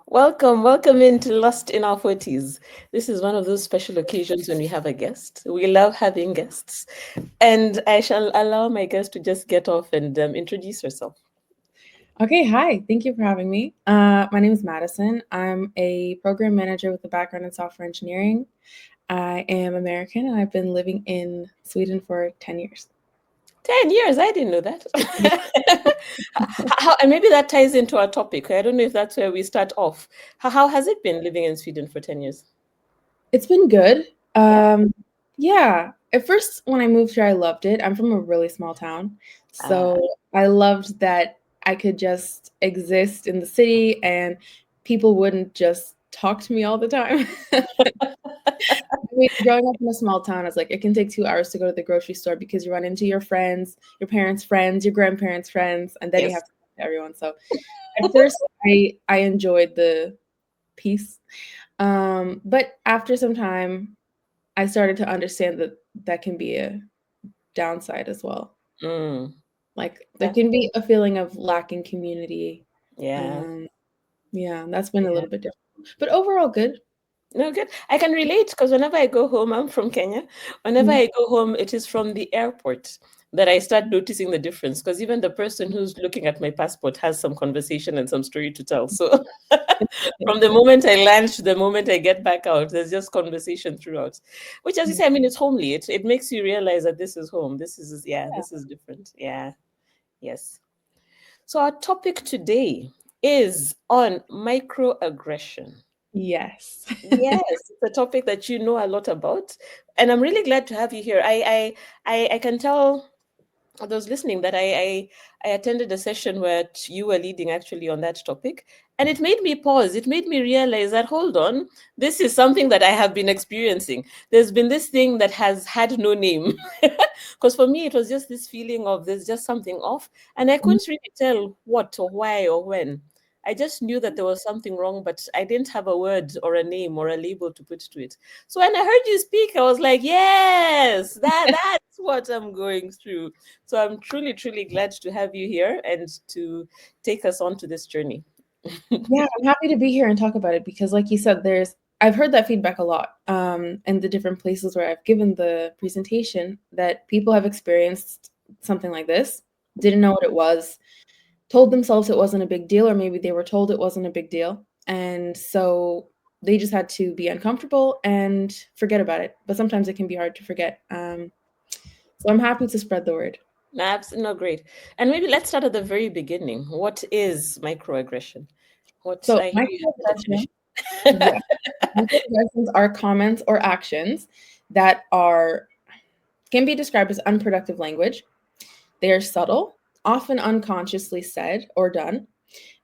Welcome into Lost in Our 40s. This is one of those special occasions when we have a guest. We love having guests. And I shall allow my guest to just get off and introduce herself. Okay, hi. Thank you for having me. My name is Madison. I'm a program manager with a background in software engineering. I am American and I've been living in Sweden for 10 years. 10 years, I didn't know that. Yeah. And maybe that ties into our topic. I don't know if that's where we start off. How has it been living in Sweden for 10 years? It's been good. Yeah. Yeah. At first, when I moved here, I loved it. I'm from a really small town. Uh, So I loved that I could just exist in the city and people wouldn't just talk to me all the time. I mean, growing up in a small town, it's like it can take 2 hours to go to the grocery store because you run into your friends, your parents' friends, your grandparents' friends, and then you yes. have to talk to everyone. So at first, I enjoyed the peace, but after some time, I started to understand that that can be a downside as well. Mm, Like there yeah. can be a feeling of lacking community. Yeah. Um, yeah, that's been a Yeah. little bit different, but overall good. No, good. I can relate because whenever I go home, I'm from Kenya. Whenever Mhm. I go home, it is from the airport that I start noticing the difference because even the person who's looking at my passport has some conversation and some story to tell. So from the moment I land to the moment I get back out, there's just conversation throughout. Which, as you Yeah. say, I mean, it's homely. It makes you realize that this is home. This is, yeah, this is different. Yeah, yes. So our topic today is on microaggression. Yes. Yes, it's a topic that you know a lot about, and I'm really glad to have you here. I can tell those listening that I attended a session where you were leading actually on that topic, and it made me pause. It made me realize that hold on, this is something that I have been experiencing. There's been this thing that has had no name, because for me it was just this feeling of there's just something off, and I couldn't really tell what or why or when. I just knew that there was something wrong, but I didn't have a word or a name or a label to put to it. So when I heard you speak, I was like, yes, that's what I'm going through. So I'm truly, truly glad to have you here and to take us on to this journey. Yeah, I'm happy to be here and talk about it because, like you said, I've heard that feedback a lot, in the different places where I've given the presentation that people have experienced something like this, didn't know what it was, told themselves it wasn't a big deal, or maybe they were told it wasn't a big deal, and so they just had to be uncomfortable and forget about it. But sometimes it can be hard to forget. So I'm happy to spread the word. No, great. And maybe let's start at the very beginning. What is microaggression? What So I hear you have a microaggression, definition. yeah, microaggressions are comments or actions that are can be described as unproductive language. They are subtle, often unconsciously said or done.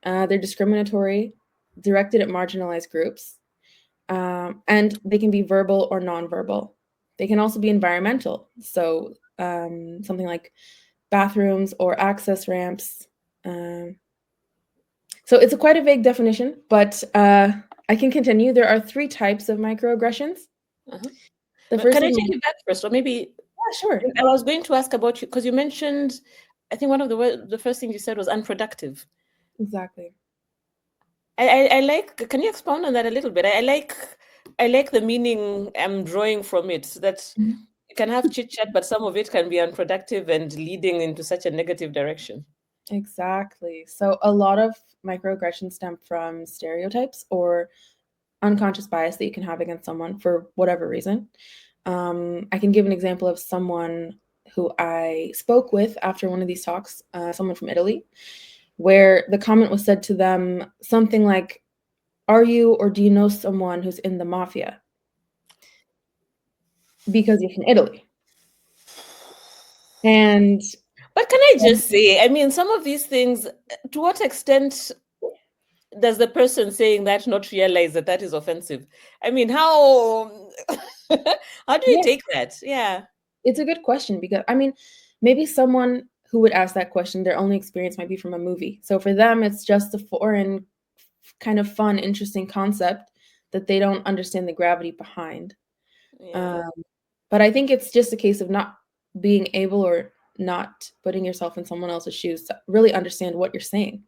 They're discriminatory, directed at marginalized groups, and they can be verbal or nonverbal. They can also be environmental, so something like bathrooms or access ramps. Um, so it's a quite a vague definition, but I can continue. There are three types of microaggressions. Uh-huh. The But first can I is take you back first, or maybe yeah, sure, I was going to ask about you because you mentioned, I think one of the first things you said was unproductive. exactly. I like. Can you expound on that a little bit? I like the meaning I'm drawing from it. So that Mhm. you can have chit chat, but some of it can be unproductive and leading into such a negative direction. Exactly. So a lot of microaggressions stem from stereotypes or unconscious bias that you can have against someone for whatever reason. I can give an example of someone who I spoke with after one of these talks, someone from Italy, where the comment was said to them something like, "Are you or do you know someone who's in the mafia?" Because you're from Italy. And But can I just say, I mean, some of these things, to what extent does the person saying that not realize that that is offensive? I mean, how how do you yeah, take that? Yeah. it's a good question because I mean, maybe someone who would ask that question, their only experience might be from a movie. So for them, it's just a foreign, kind of fun, interesting concept that they don't understand the gravity behind. Yeah. Um, but I think it's just a case of not being able or not putting yourself in someone else's shoes to really understand what you're saying.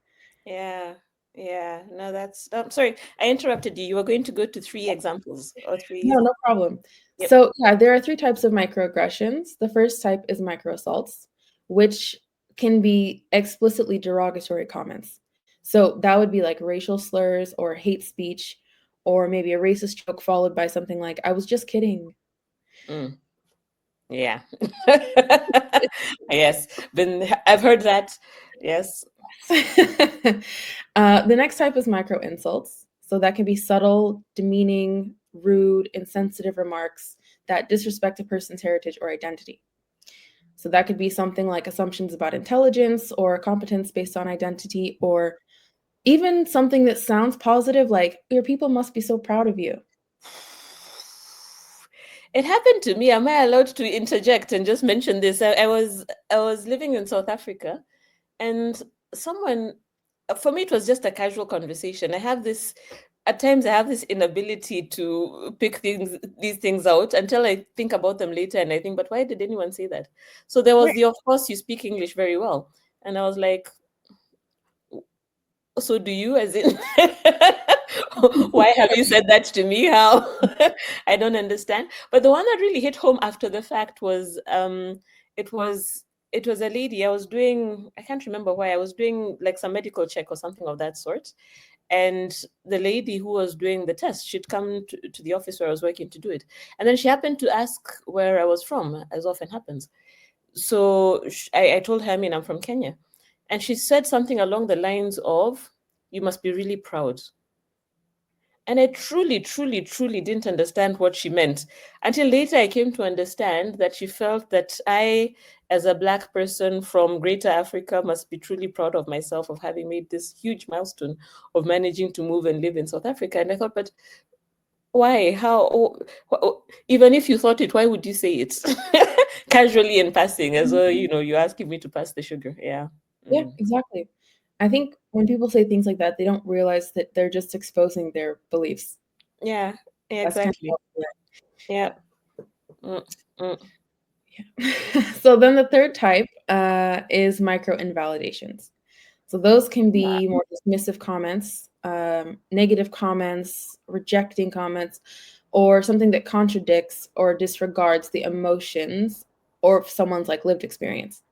Yeah. Yeah, no, that's sorry, I interrupted you. You were going to go to three examples or No, three. no problem. Yep. So, yeah, there are three types of microaggressions. The first type is microassaults, which can be explicitly derogatory comments. So, that would be like racial slurs or hate speech, or maybe a racist joke followed by something like, I was just kidding. Mm, yeah. Yes, I've heard that. Yes. The next type is micro insults. So, that can be subtle, demeaning, rude, insensitive remarks that disrespect a person's heritage or identity. So that could be something like assumptions about intelligence or competence based on identity, or even something that sounds positive, like your people must be so proud of you. It happened to me. Am I allowed to interject and just mention this? I was living in South Africa, and someone, for me, it was just a casual conversation. At times I have this inability to pick these things out until I think about them later, and I think, but why did anyone say that? So there was Right. the, of course, you speak English very well, and I was like, so do you, as in, why have you said that to me? How? I don't understand. But the one that really hit home after the fact was, it was it was a lady. I can't remember why. I was doing like some medical check or something of that sort. And the lady who was doing the test, she'd come to the office where I was working to do it. And then she happened to ask where I was from, as often happens. So I told her, I mean, I'm from Kenya. And she said something along the lines of, you must be really proud. And I truly, truly, truly didn't understand what she meant until later I came to understand that she felt that I, as a Black person from Greater Africa, must be truly proud of myself of having made this huge milestone of managing to move and live in South Africa. And I thought, but why? How? Even if you thought it, why would you say it casually in passing, as though, you're asking me to pass the sugar? Yeah. Yeah, Mm. exactly. I think when people say things like that, they don't realize that they're just exposing their beliefs. Yeah. Yeah, That's kind exactly. of Yeah. Mm, mm. so then the third type is micro invalidations. So those can Ah, be more dismissive comments, negative comments, rejecting comments, or something that contradicts or disregards the emotions or someone's like lived experience.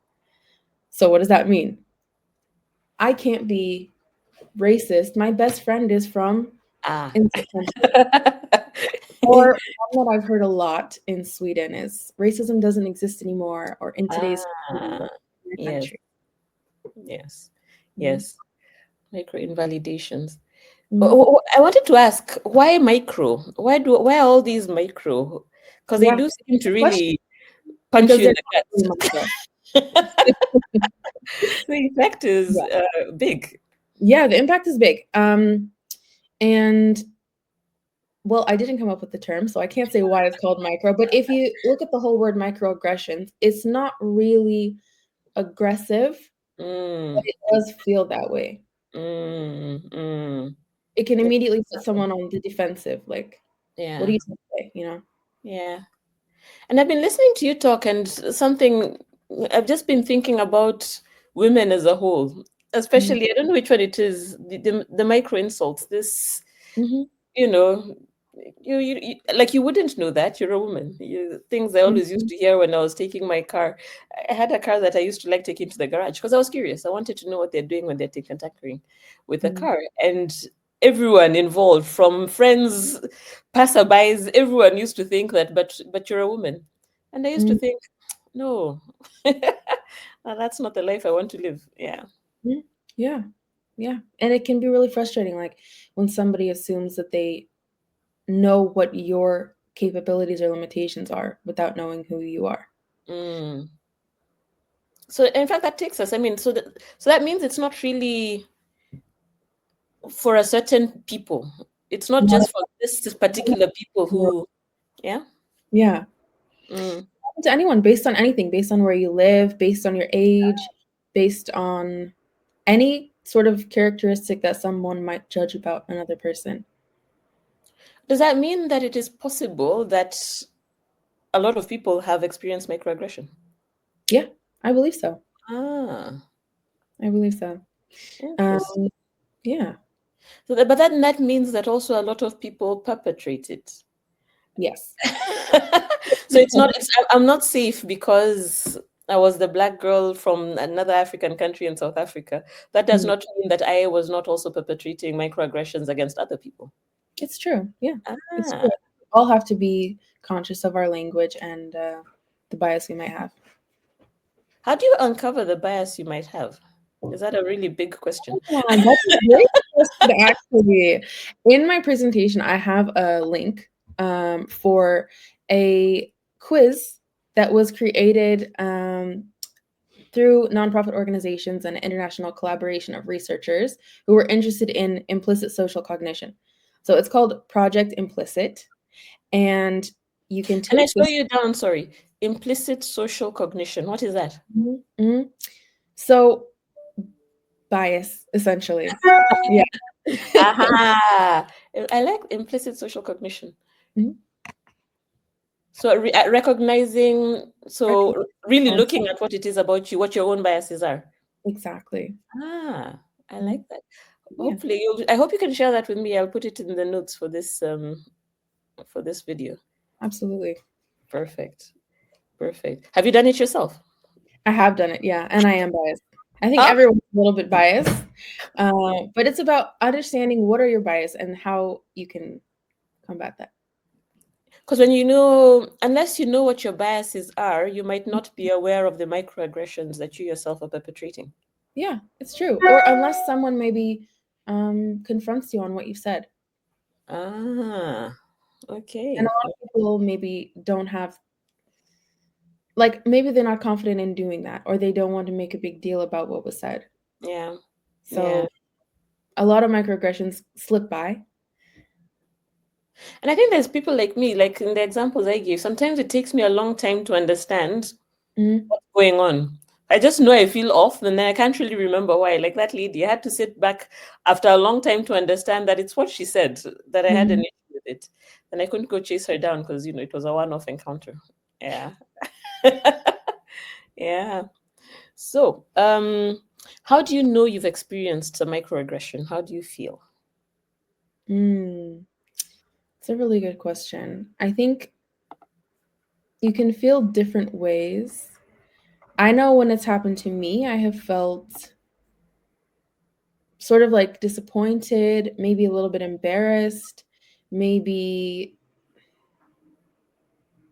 So what does that mean? I can't be racist. My best friend is from ah. in this country. Or one that I've heard a lot in Sweden is racism doesn't exist anymore, or in today's Ah, yes, country. yes, Mhm. yes. Micro invalidations. Mhm. I wanted to ask, why micro? Why all these micro? Because they Yeah, do seem to good question. really punch Because you in they're the not really gut. micro. The effect is Yeah. big. Yeah, the impact is big. And well, I didn't come up with the term, so I can't say why it's called micro. But if you look at the whole word microaggressions, it's not really aggressive, but Mm, it does feel that way. mm. It can It's immediately put subtle. someone on the defensive, like, what do Yeah, you say? You know? yeah. And I've been listening to you talk, and something I've just been thinking about women as a whole, Mhm. especially, I don't know which one it is, the micro insults. This, Mhm. you know, like, you wouldn't know that you're a woman. Things I always used Mhm. to hear when I was taking my car. I had a car that I used to like taking to the garage because I was curious. I wanted to know what they're doing when they're tinkering with the Mhm. car. And everyone involved, from friends, passerbys, everyone used to think that, but you're a woman. And I used to Mhm. think, no, that's not the life I want to live. Yeah. Mhm. Yeah. Yeah. And it can be really frustrating, like when somebody assumes that they know what your capabilities or limitations are without knowing who you are. Mm. So in fact, that takes us. I mean, so that means it's not really for a certain people. It's not Not just for this particular people who, yeah. Yeah. Mm, To anyone based on anything, based on where you live, based on your age, based on any sort of characteristic that someone might judge about another person. does that mean that it is possible that a lot of people have experienced microaggression? Yeah, I believe so. Ah, I believe so. interesting. Um, yeah. So but then that means that also a lot of people perpetrate it. Yes. So it's not, I'm not safe because I was the black girl from another African country in South Africa. That does Mhm. not mean that I was not also perpetrating microaggressions against other people. It's true. Yeah, it's true. Ah, We all have to be conscious of our language and the bias we might have. how do you uncover the bias you might have? Is that a really big question? That's a great question, actually. In my presentation, I have a link for a quiz that was created through nonprofit organizations and international collaboration of researchers who were interested in implicit social cognition. So it's called Project Implicit, and you can And I take slow this. you down, sorry. Implicit social cognition. What is that? Mhm, mhm. So bias, essentially. Yeah. Aha! I like implicit social cognition. Mhm. So recognizing, Recognize so really concept. looking at what it is about you, what your own biases are. Exactly. Ah, I Mhm. like that. Yeah, Hopefully, I hope you can share that with me. I'll put it in the notes for this video. absolutely. Perfect. Perfect. Have you done it yourself? I have done it, yeah, and I am biased. I think Ah, everyone's a little bit biased, but it's about understanding what are your bias and how you can combat that. because when you know, unless you know what your biases are, you might not be aware of the microaggressions that you yourself are perpetrating. Yeah, it's true. Or unless someone maybe confronts you on what you said. Ah, And a okay. lot of people maybe don't have, like, maybe they're not confident in doing that, or they don't want to make a big deal about what was said. Yeah, yeah. So a lot of microaggressions slip by. And I think there's people like me, like in the examples I gave, sometimes it takes me a long time to understand Mhm. what's going on. I just know I feel off, and then I can't really remember why. Like that lady, I had to sit back after a long time to understand that it's what she said that I had an Mhm. issue with it. And I couldn't go chase her down because, it was a one-off encounter. Yeah. Yeah. So, how do you know you've experienced a microaggression? How do you feel? Mm. It's a really good question. I think you can feel different ways. I know when it's happened to me, I have felt sort of like disappointed, maybe a little bit embarrassed, maybe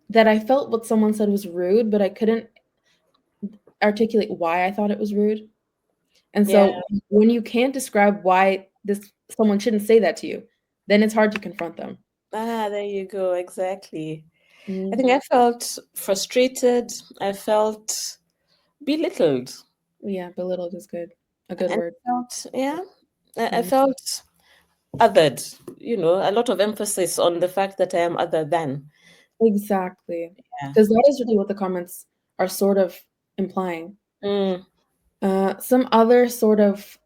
that I felt what someone said was rude, but I couldn't articulate why I thought it was rude. And Yeah. so when you can't describe why this someone shouldn't say that to you, then it's hard to confront them. Ah, there you go. Exactly. I Mm, think I felt frustrated. I felt belittled. yeah, belittled is good. A good And word. I felt, yeah, I Mm, felt othered, a lot of emphasis on the fact that I am other than. exactly. Yeah. Because that is really what the comments are sort of implying. Mm, Some other sort of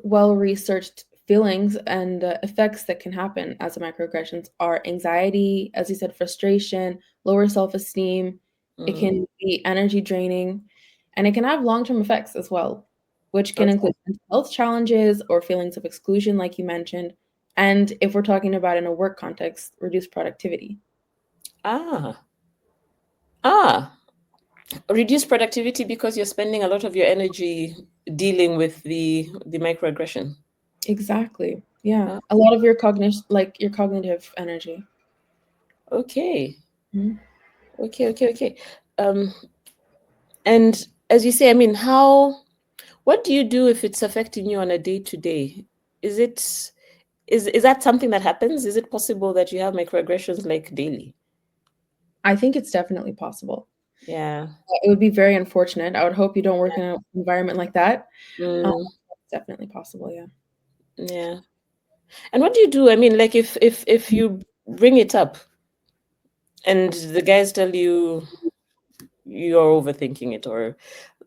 well-researched feelings and effects that can happen as a microaggressions are anxiety, as you said, frustration, lower self-esteem. It mm. can be energy draining, and it can have long-term effects as well, which can Okay. include mental health challenges or feelings of exclusion, like you mentioned. And if we're talking about in a work context, reduced productivity. Ah, ah, reduce productivity because you're spending a lot of your energy dealing with the microaggression. Exactly. Yeah. Ah, A lot of your cognition, like your cognitive energy. okay, Mhm. okay. Um, and as you say, I mean, what do you do if it's affecting you on a day to day? Is it is that something that happens? Is it possible that you have microaggressions like daily? I think it's definitely possible. Yeah. It would be very unfortunate. I would hope you don't work in an environment like that. Mm, It's definitely possible, yeah. yeah. And what do you do? I mean, like if you bring it up and the guys tell you you're overthinking it, or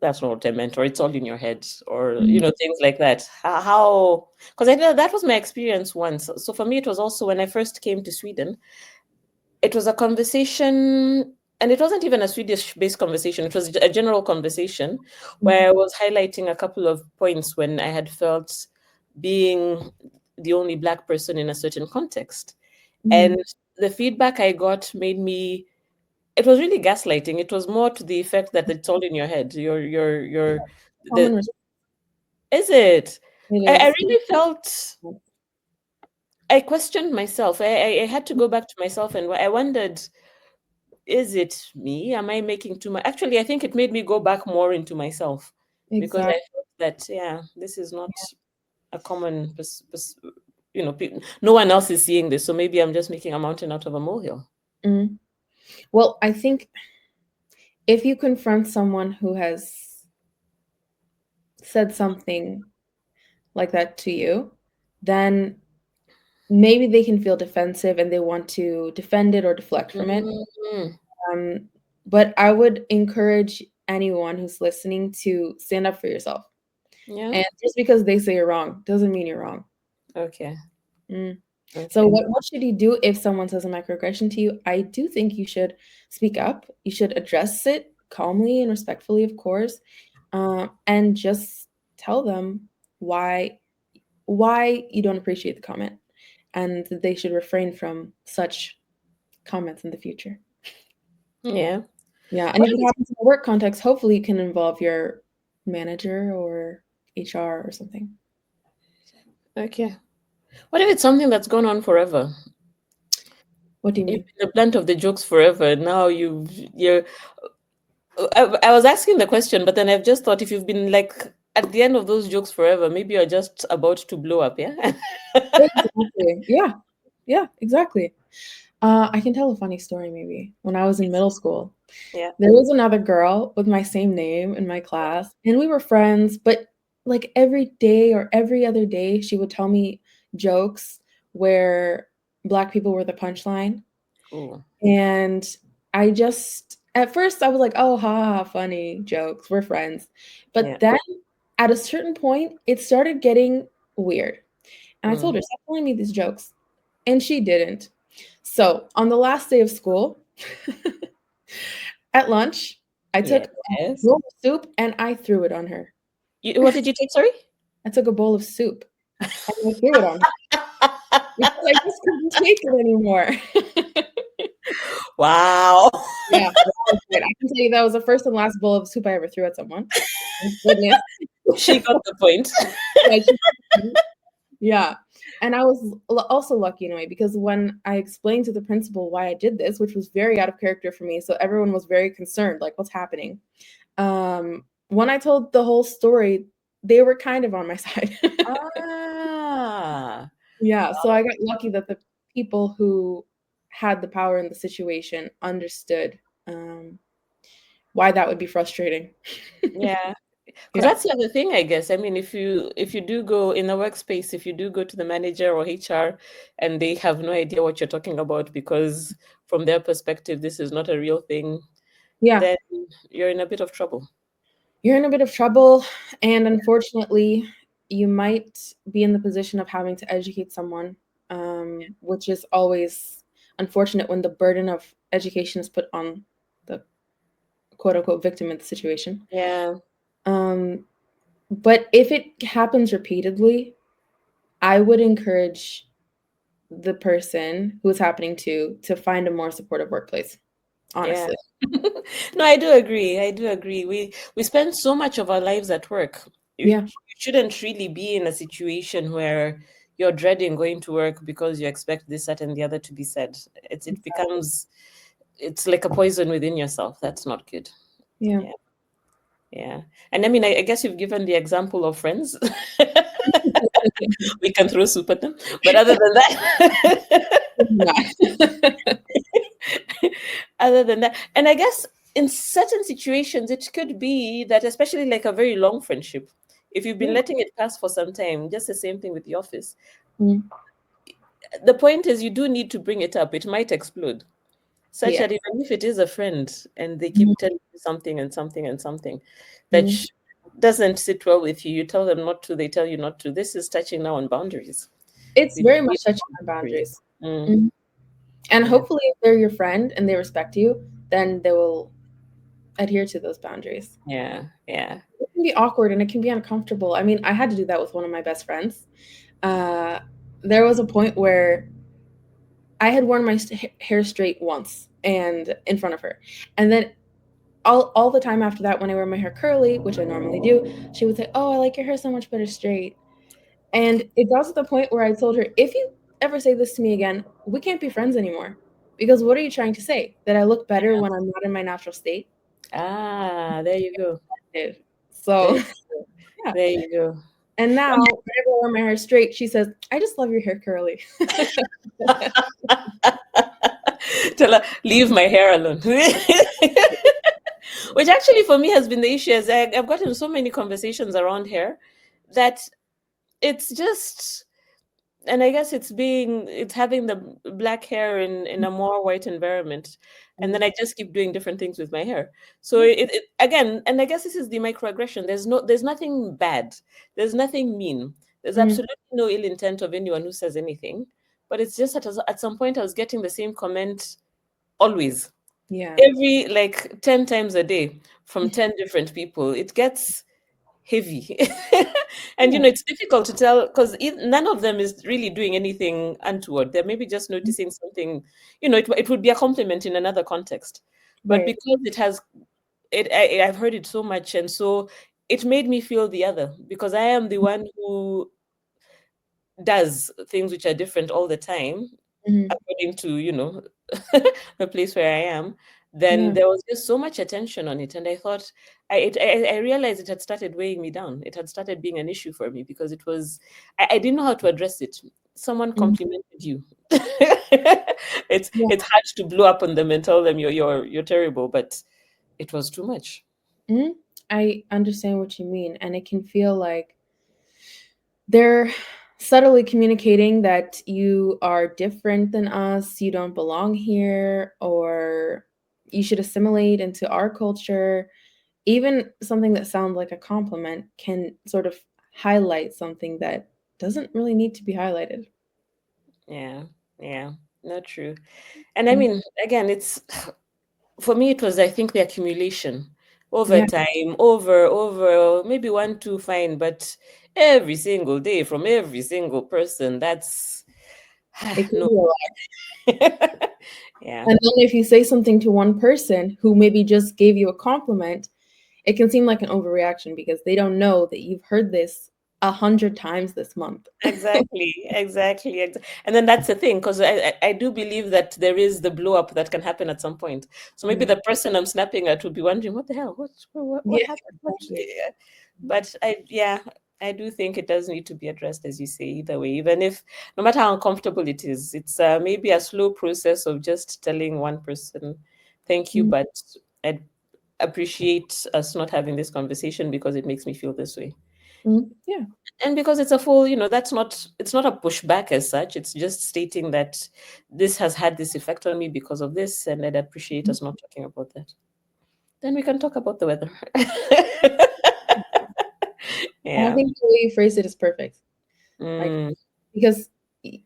that's not what I meant, or it's all in your head, or Mhm, things like that. How? Because I know that was my experience once. So for me, it was also when I first came to Sweden. It was a conversation, and it wasn't even a Swedish-based conversation. It was a general conversation mhm, where I was highlighting a couple of points when I had felt being the only Black person in a certain context. And Mhm. the feedback I got made me, it was really gaslighting. It was more to the effect that it's all in your head. Common The, response. is it? It I is. really felt, I questioned myself. I had to go back to myself and I wondered, is it me? Am I making too much? Actually, I think it made me go back more into myself because I Exactly. felt that, yeah, this is not a common, no one else is seeing this. So maybe I'm just making a mountain out of a molehill. Mm. Well, I think if you confront someone who has said something like that to you, then maybe they can feel defensive and they want to defend it or deflect from it. Mhm. Um, but I would encourage anyone who's listening to stand up for yourself. Yeah. And just because they say you're wrong doesn't mean you're wrong. Okay. Mm. So Okay. what should you do if someone says a microaggression to you? I do think you should speak up. You should address it calmly and respectfully, of course, and just tell them why why you don't appreciate the comment and that they should refrain from such comments in the future. Yeah. Yeah, and What if if it it's happens in a work context, hopefully you can involve your manager or HR or something. okay? What if it's something that's gone on forever? What do you You've mean? been the blunt of the jokes forever. Now you're. I was asking the question, but then I've just thought if you've been like at the end of those jokes forever, maybe you're just about to blow up. Yeah. Exactly. Yeah. Yeah, exactly. I can tell a funny story maybe. When I was in middle school, Yeah. there was another girl with my same name in my class, and we were friends, but like every day or every other day, she would tell me jokes where Black people were the punchline. Cool. And I just, at first, I was like, oh, ha, ha, funny jokes, we're friends. But Yeah. then at a certain point, it started getting weird. And I told Mm. her, stop telling me these jokes. And she didn't. So on the last day of school, at lunch, I took a Yes. bowl of soup and I threw it on her. What did you take? Sorry. I took a bowl of soup and I threw it on her because I just couldn't take it anymore. Wow. Yeah, that was good. I can tell you that was the first and last bowl of soup I ever threw at someone. Thank goodness. She got the point. Yeah, yeah. And I was also lucky in a way because when I explained to the principal why I did this, which was very out of character for me, so everyone was very concerned, like, what's happening? When I told the whole story, they were kind of on my side. Ah. Yeah, so I got lucky that the people who had the power in the situation understood why that would be frustrating. Yeah. Because Yeah. that's the other thing, I guess. I mean, if you do go in a workspace, if you do go to the manager or HR and they have no idea what you're talking about because from their perspective this is not a real thing, Yeah. then you're in a bit of trouble. You're in a bit of trouble, and unfortunately, you might be in the position of having to educate someone, which is always unfortunate when the burden of education is put on the quote unquote victim in the situation. Yeah. Um, but if it happens repeatedly, I would encourage the person who it's happening to find a more supportive workplace, Yeah. honestly. No, I do agree. I do agree. We spend so much of our lives at work. You Yeah. shouldn't really be in a situation where you're dreading going to work because you expect this, that, and the other to be said. It becomes it's like a poison within yourself. That's not good. Yeah. Yeah. Yeah. And I mean, I guess you've given the example of friends. We can throw soup at them. But other than that, other than that, and I guess in certain situations, it could be that, especially like a very long friendship, if you've been Yeah. letting it pass for some time, just the same thing with the office. Mm. The point is, you do need to bring it up. It might explode, such Yeah. that even if it is a friend and they Mhm. keep telling you something and something and something that Mhm. doesn't sit well with you, you tell them not to, they tell you not to. This is touching now on boundaries. It's We do very need much touching on boundaries. boundaries. Mm, Mhm. And yeah, hopefully, if they're your friend and they respect you, then they will adhere to those boundaries. yeah, yeah. It can be awkward and it can be uncomfortable. I mean, I had to do that with one of my best friends. Uh, there was a point where I had worn my hair straight once and in front of her. And then all the time after that, when I wear my hair curly, which I normally do, she would say, "Oh, I like your hair so much better straight." And it got to the point where I told her, "If you ever say this to me again, we can't be friends anymore. Because what are you trying to say? That I look better when I'm not in my natural state?" There you go. There So, you go. yeah. There you go. And now, whenever I wear my hair straight, she says, "I just love your hair curly." Tell her, leave my hair alone. Which actually for me has been the issue. As I've gotten so many conversations around hair that it's just, and I guess it's having the black hair in a more white environment, and then I just keep doing different things with my hair. So it again, and I guess this is the microaggression. There's nothing bad, there's nothing mean, there's Mm, absolutely no ill intent of anyone who says anything, but it's just at some point I was getting the same comment always, yeah. every like 10 times a day from 10 different people. It gets heavy. And Yeah. it's difficult to tell because none of them is really doing anything untoward. They're maybe just noticing something. It would be a compliment in another context, but Right. because I've heard it so much, and so it made me feel the other, because I am the one who does things which are different all the time, Mhm. according to the place where I am. Then Yeah. there was just so much attention on it, and I thought, I realized it had started weighing me down. It had started being an issue for me because it was, I didn't know how to address it. Someone Mhm. complimented you. it's Yeah. it's hard to blow up on them and tell them you're terrible, but it was too much. Mhm. I understand what you mean, and it can feel like they're subtly communicating that you are different than us, you don't belong here, or you should assimilate into our culture. Even something that sounds like a compliment can sort of highlight something that doesn't really need to be highlighted. Yeah, yeah, not true. And I Mm, mean, again, it's for me, it was, I think, the accumulation over yeah, time, over, maybe one, two, fine, but every single day from every single person, that's it can no. be a lot. Yeah, And then if you say something to one person who maybe just gave you a compliment, it can seem like an overreaction because they don't know that you've heard this 100 times this month. exactly. And then that's the thing, because I do believe that there is the blow up that can happen at some point. So maybe Mm. the person I'm snapping at would be wondering, what the hell? What Yeah, happened? exactly. But yeah, I do think it does need to be addressed, as you say, either way, even if, no matter how uncomfortable it is, it's maybe a slow process of just telling one person, thank you, Mm, but I appreciate us not having this conversation because it makes me feel this way. yeah. And because it's a full, it's not a pushback as such. It's just stating that this has had this effect on me because of this, and I'd appreciate us not talking about that. Then we can talk about the weather. And I Yeah. think the way you phrase it is perfect. Like, Mm, because y-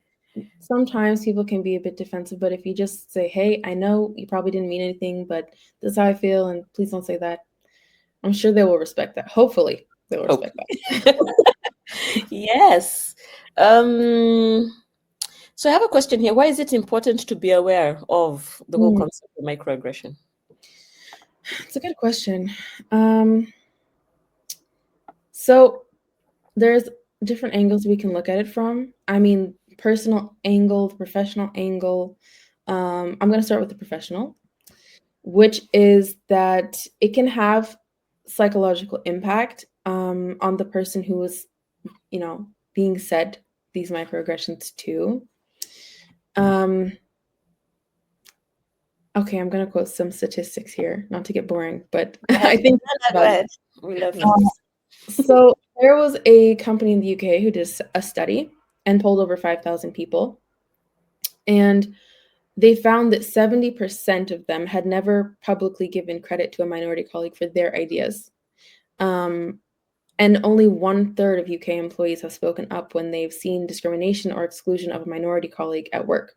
sometimes people can be a bit defensive, but if you just say, "Hey, I know you probably didn't mean anything, but this is how I feel, and please don't say that," I'm sure they will respect that. Hopefully, they will hope. respect that. Yes. Um, so I have a question here. Why is it important to be aware of the whole Mm, concept of microaggression? it's a good question. Um, so there's different angles we can look at it from. I mean, personal angle, professional angle. I'm going to start with the professional, which is that it can have psychological impact on the person who is, being said these microaggressions to. Um, okay, I'm going to quote some statistics here, not to get boring, but Yeah, I think no, go about it. ahead. We love Um, numbers. so there was a company in the UK who did a study and polled over 5,000 people, and they found that 70% of them had never publicly given credit to a minority colleague for their ideas. Um, and only one third of UK employees have spoken up when they've seen discrimination or exclusion of a minority colleague at work,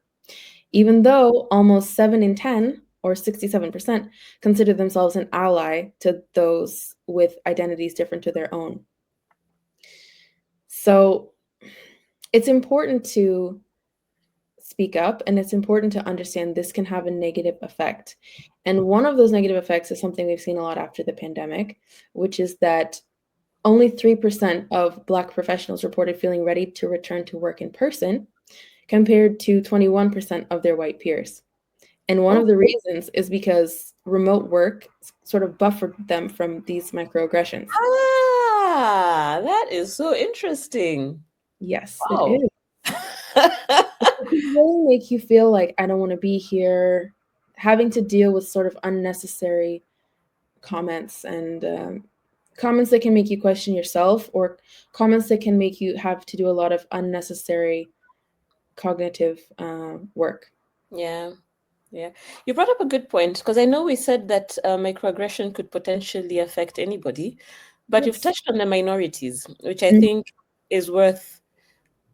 even though almost 7 in 10, or 67%, consider themselves an ally to those with identities different to their own. So it's important to speak up, and it's important to understand this can have a negative effect. And one of those negative effects is something we've seen a lot after the pandemic, which is that only 3% of Black professionals reported feeling ready to return to work in person, compared to 21% of their white peers. And one Oh, of the reasons is because remote work sort of buffered them from these microaggressions. that is so interesting. Yes, it Wow. is. It can really make you feel like, I don't want to be here, having to deal with sort of unnecessary comments and comments that can make you question yourself, or comments that can make you have to do a lot of unnecessary cognitive work. Yeah. Yeah. You brought up a good point because I know we said that microaggression could potentially affect anybody, but you've Yes. touched on the minorities, which I Mhm, think is worth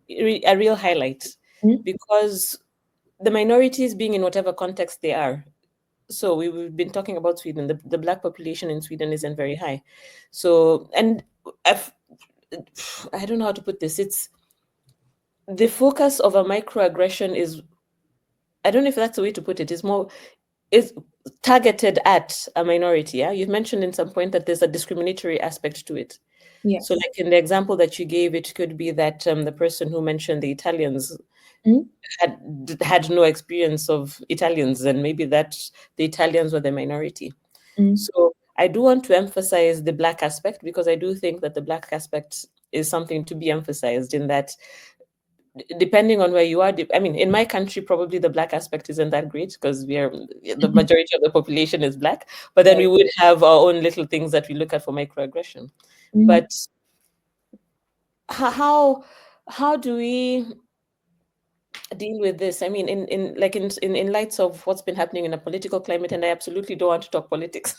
a real highlight mhm, because the minorities being in whatever context they are. So we've been talking about Sweden. The black population in Sweden isn't very high. So, and I've, I don't know how to put this. It's the focus of a microaggression is, I don't know if that's the way to put it, is more, is targeted at a minority. Yeah. You've mentioned in some point that there's a discriminatory aspect to it. So, yes. like in the example that you gave, it could be that the person who mentioned the Italians Mhm, had no experience of Italians, and maybe that the Italians were the minority. mhm, So I do want to emphasize the Black aspect because I do think that the Black aspect is something to be emphasized in that depending on where you are, I mean, in my country, probably the Black aspect isn't that great because we are the mhm. majority of the population is Black, but then we Right. would have our own little things that we look at for microaggression. Mhm, But how how do we deal with this? I mean, in lights of what's been happening in a political climate, and I absolutely don't want to talk politics,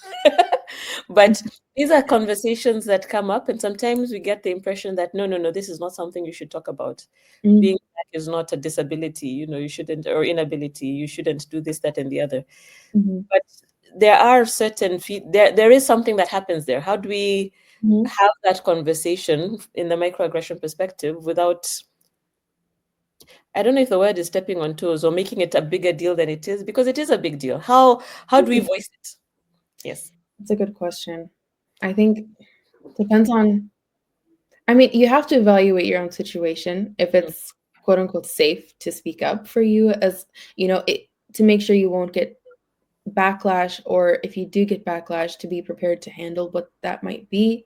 but these are conversations that come up, and sometimes we get the impression that no, no, no, this is not something you should talk about. mhm, Being black is not a disability, you shouldn't, or inability, you shouldn't do this, that, and the other. mhm, But there are certain there is something that happens there. How do we mhm. have that conversation in the microaggression perspective without, I don't know if the word is stepping on toes or making it a bigger deal than it is, because it is a big deal. How do we Mhm. voice it? Yes. That's a good question. I think depends on, I mean, you have to evaluate your own situation if Mm, it's quote unquote safe to speak up for you, as to make sure you won't get backlash, or if you do get backlash, to be prepared to handle what that might be.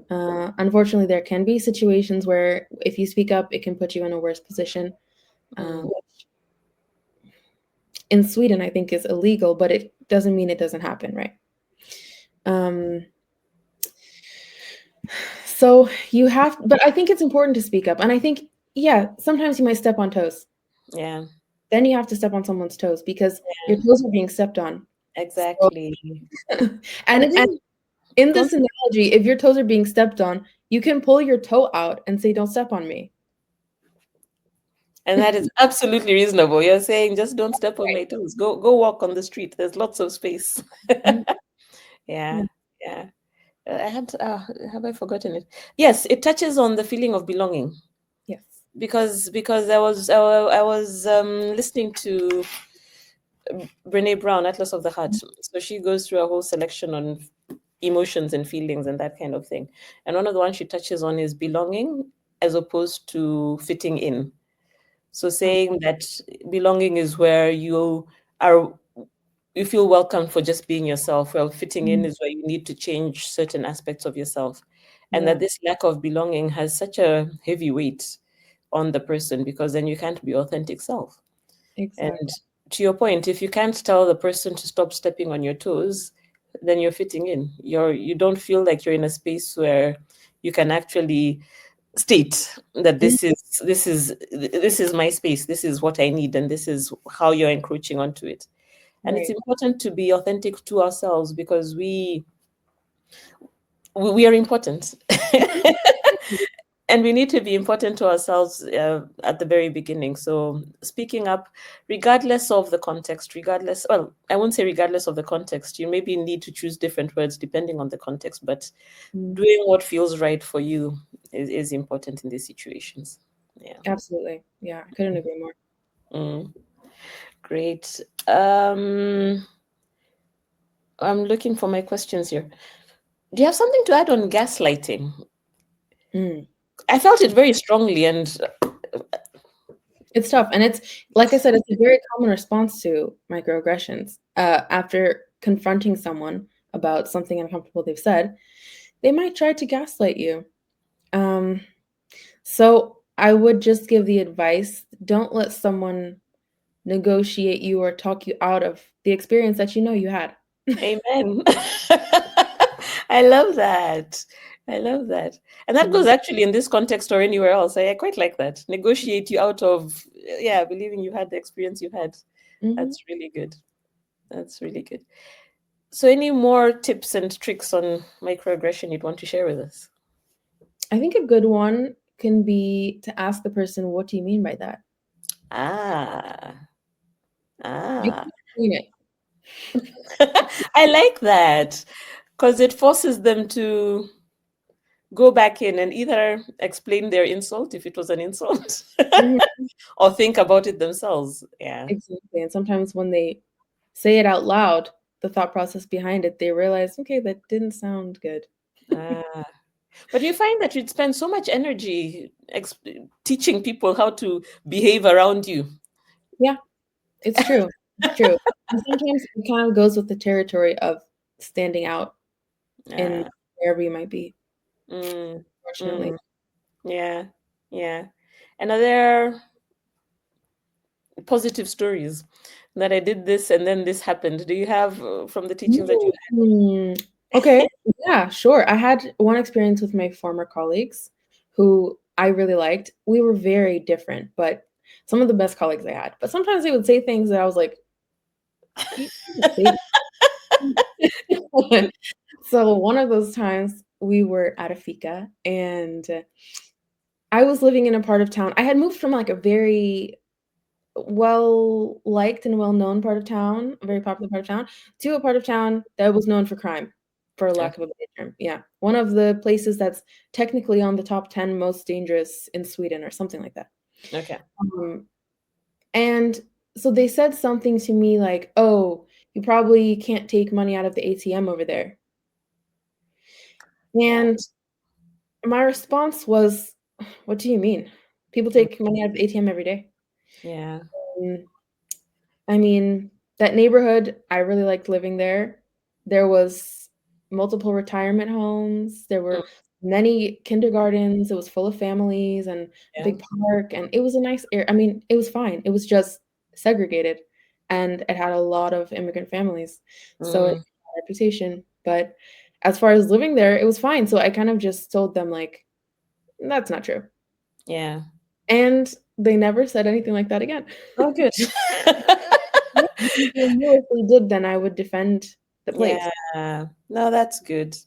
Unfortunately, there can be situations where if you speak up, it can put you in a worse position. mm, Which in Sweden, I think is illegal, but it doesn't mean it doesn't happen, right? Um, so you have, but I think it's important to speak up. And I think, yeah, sometimes you might step on toes. yeah. Then you have to step on someone's toes because your Yeah. toes are being stepped on. So, Exactly. And I and think in go on. this analogy, if your toes are being stepped on, you can pull your toe out and say, "Don't step on me." And that is absolutely reasonable. You're saying just don't step on Right. my toes. Go walk on the street. There's lots of space. Mhm. Yeah. Yeah. Yeah. I had have I forgotten it? Yes, it touches on the feeling of belonging Yes. because I was listening to Brene Brown, Atlas of the Heart. So she goes through a whole selection on emotions and feelings and that kind of thing. And one of the ones she touches on is belonging as opposed to fitting in. So saying that belonging is where are you feel welcome for just being yourself. Well, fitting in Mhm. is where you need to change certain aspects of yourself. And that Yeah, this lack of belonging has such a heavy weight on the person because then you can't be authentic self. And exactly. to your point, if you can't tell the person to stop stepping on your toes, then you're fitting in. You don't feel like you're in a space where you can actually state that Mhm. this is my space, this is what I need, and this is how you're encroaching onto it. And it's Right. important to be authentic to ourselves because we are important. And we need to be important to ourselves at the very beginning. So speaking up, regardless of the context, well, I won't say regardless of the context, you maybe need to choose different words depending on the context, but Mm. doing what feels right for you is important in these situations. Yeah. Absolutely. Yeah, I couldn't agree more. Mm, great. Um, I'm looking for my questions here. Do you have something to add on gaslighting? Mm. I felt it very strongly, and It's tough. And it's, like I said, it's a very common response to microaggressions. After confronting someone about something uncomfortable they've said, they might try to gaslight you. Um, so I would just give the advice, don't let someone negotiate you or talk you out of the experience that you know you had. amen. I love that. I love that. And that goes Mhm. actually in this context or anywhere else. I quite like that. Negotiate you out of, yeah, believing you had the experience you had. Mhm. That's really good. That's really good. So, any more tips and tricks on microaggression you'd want to share with us? I think a good one can be to ask the person, what do you mean by that? Ah, You ah. can explain it. I like that because it forces them to go back in and either explain their insult if it was an insult Mhm. or think about it themselves. Yeah. Exactly. And sometimes when they say it out loud, the thought process behind it, they realize, okay, that didn't sound good. Ah. But you find that you'd spend so much energy teaching people how to behave around you. Yeah, it's true. It's true. And sometimes it kind of goes with the territory of standing out in Ah. wherever you might be, Mm, fortunately. mm, yeah. Yeah. And are there positive stories that I did this and then this happened? Do you have from the teachings that you Mm. Okay. Yeah, sure. I had one experience with my former colleagues who I really liked. We were very different, but some of the best colleagues I had. But sometimes they would say things that I was like, you can't say that. So one of those times we were at a fika and I was living in a part of town. I had moved from like a very well liked and well known part of town, a very popular part of town, to a part of town that was known for crime, for had? lack of a better term. Yeah. One of the places that's technically on the top 10 most dangerous in Sweden or something like that. Okay. Um, and so they said something to me like, "Oh, you probably can't take money out of the ATM over there." Yeah. And my response was, "What do you mean? People Mm, take money out of the ATM every day." yeah. Mm, I mean, that neighborhood, I really liked living there. There was multiple retirement homes, there Mm, were many kindergartens, it was full of families and a yeah. big park, and it was a nice I mean, it was fine. It was just segregated, and it had a lot of immigrant families, so it had Mm, a reputation, but as far as living there, it was fine, so I kind of just told them, like, "That's not true." yeah. And they never said anything like that again. Oh, good. Yeah, because they knew if they did, then I would defend the place. Yeah. No, that's good.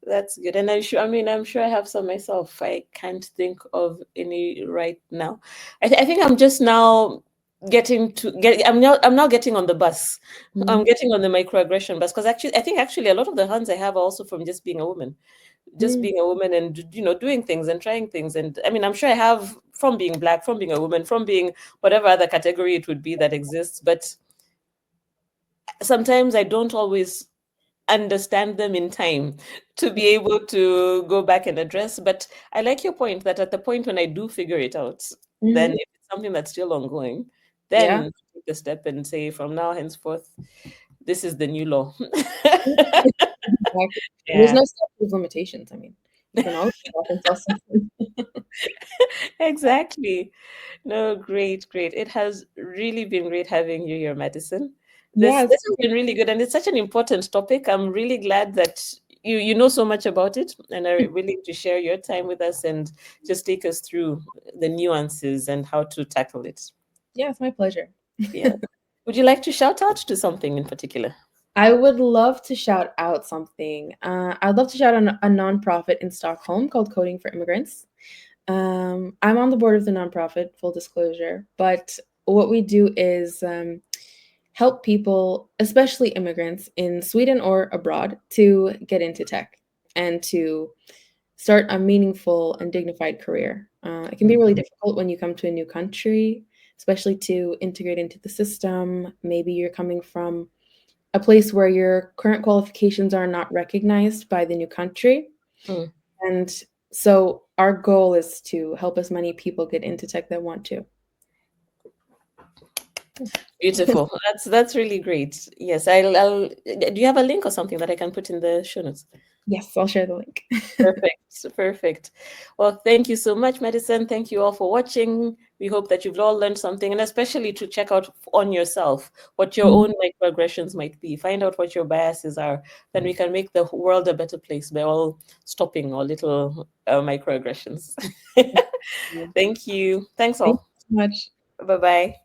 That's good. And I mean, I'm sure I have some myself. I can't think of any right now. I think I'm just now I'm now getting on the bus. I'm Mhm. getting on the microaggression bus because actually, I think actually a lot of the hands I have are also from just Mm, being a woman and doing things and trying things. And I mean, I'm sure I have from being black, from being a woman, from being whatever other category it would be that exists. But sometimes I don't always understand them in time to be able to go back and address. But I like your point that at the point when I do figure it out, then mhm. if it's something that's still ongoing, Yeah. then take the step and say from now henceforth, this is the new law. Exactly. And there's Yeah, no statute of limitations, I mean, you can always go back and tell something. exactly. No, great, great. It has really been great having you here, Madison. This Yes. this has been really good, and it's such an important topic. I'm really glad that you know so much about it and are willing to share your time with us and just take us through the nuances and how to tackle it. Yeah, it's my pleasure. Yeah. Would you like to shout out to something in particular? I would love to shout out something. I'd love to shout out a nonprofit in Stockholm called Coding for Immigrants. I'm on the board of the nonprofit, full disclosure, but what we do is help people, especially immigrants in Sweden or abroad, to get into tech and to start a meaningful and dignified career. It can be really difficult when you come to a new country, especially to integrate into the system. Maybe you're coming from a place where your current qualifications are not recognized by the new country. Mm. And so our goal is to help as many people get into tech that want to. Beautiful. That's really great. Yes, I'll. Do you have a link or something that I can put in the show notes? Yes, I'll share the link. Perfect. Perfect. Well, thank you so much, Madisen. Thank you all for watching. We hope that you've all learned something, and especially to check out on yourself what your own microaggressions might be. Find out what your biases are. Then we can make the world a better place by all stopping our little microaggressions. Thank you. Thanks Thank all. you so much. Bye bye.